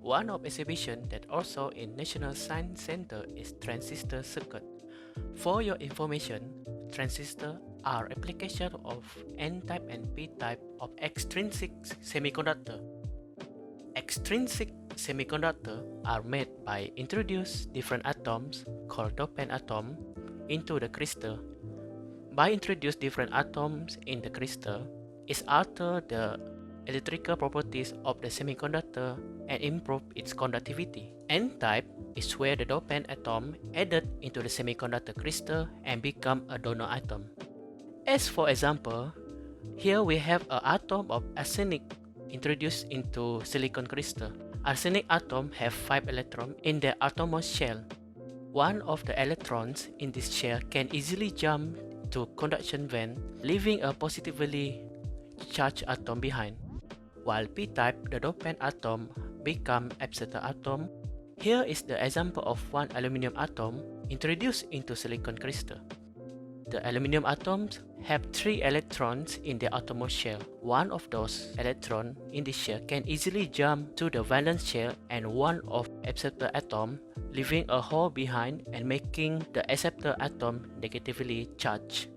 One of exhibition that also in National Science Center is transistor circuit. For your information, transistor are application of N-type and P-type of extrinsic semiconductor. Extrinsic semiconductor are made by introduce different atoms called dopant atom into the crystal. By introduce different atoms in the crystal, it alter the electrical properties of the semiconductor and improve its conductivity. N-type is where the dopant atom added into the semiconductor crystal and become a donor atom. As for example, here we have an atom of arsenic introduced into silicon crystal. Arsenic atom have 5 electrons in their outermost shell. One of the electrons in this shell can easily jump to conduction band, leaving a positively charged atom behind. While p-type, the dopant atom become acceptor atom. Here is the example of one aluminum atom introduced into silicon crystal. The aluminum atoms have 3 electrons in their outermost shell. One of those electrons in this shell can easily jump to the valence shell and one of acceptor atom, leaving a hole behind and making the acceptor atom negatively charged.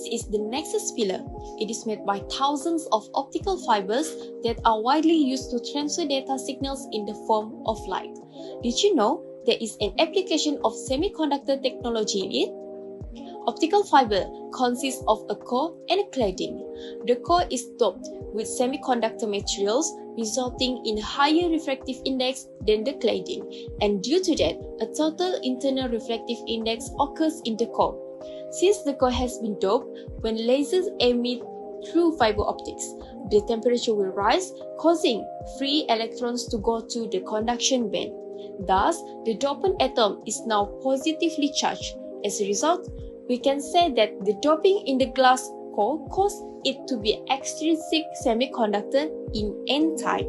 Is the nexus pillar. It is made by thousands of optical fibers that are widely used to transfer data signals in the form of light. Did you know there is an application of semiconductor technology in it? Optical fiber consists of a core and a cladding. The core is doped with semiconductor materials, resulting in a higher refractive index than the cladding, and due to that, a total internal refractive index occurs in the core. Since the core has been doped, when lasers emit through fiber optics, the temperature will rise, causing free electrons to go to the conduction band. Thus, the dopant atom is now positively charged. As a result, we can say that the doping in the glass core caused it to be extrinsic semiconductor in N-type.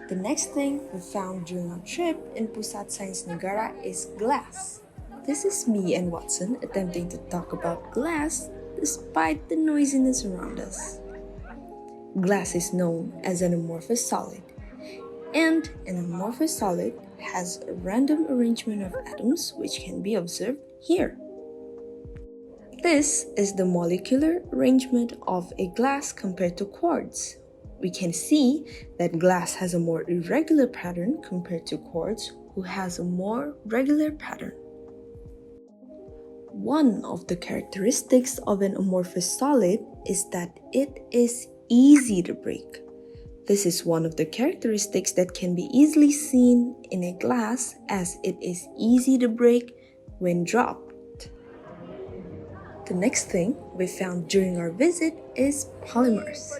The next thing we found during our trip in Pusat Sains Negara is glass. This is me and Watson attempting to talk about glass despite the noisiness around us. Glass is known as an amorphous solid, and an amorphous solid has a random arrangement of atoms which can be observed here. This is the molecular arrangement of a glass compared to quartz. We can see that glass has a more irregular pattern compared to quartz, who has a more regular pattern. One of the characteristics of an amorphous solid is that it is easy to break. This is one of the characteristics that can be easily seen in a glass, as it is easy to break when dropped. The next thing we found during our visit is polymers.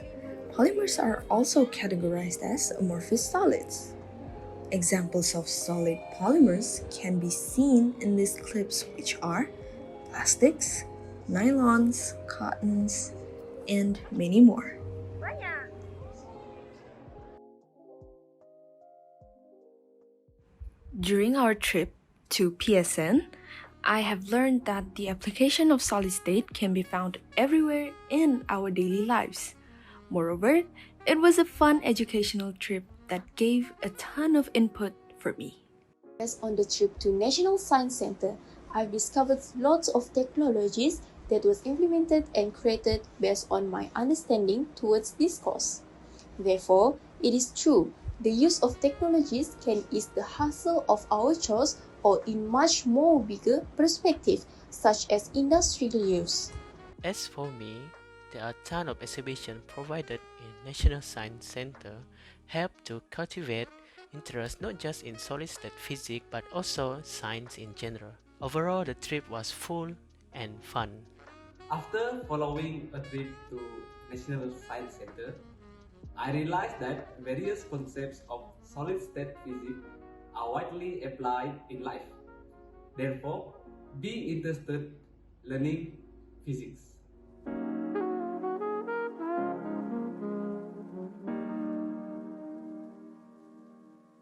Polymers are also categorized as amorphous solids. Examples of solid polymers can be seen in these clips, which are plastics, nylons, cottons, and many more. During our trip to PSN, I have learned that the application of solid state can be found everywhere in our daily lives. Moreover, it was a fun educational trip that gave a ton of input for me. As on the trip to National Science Center, I've discovered lots of technologies that was implemented and created based on my understanding towards this course. Therefore, it is true, the use of technologies can ease the hassle of our chores or in much more bigger perspective, such as industrial use. As for me, there are a ton of exhibitions provided in National Science Center help to cultivate interest not just in solid-state physics but also science in general. Overall, the trip was full and fun. After following a trip to National Science Center, I realized that various concepts of solid-state physics are widely applied in life. Therefore, being interested learning physics.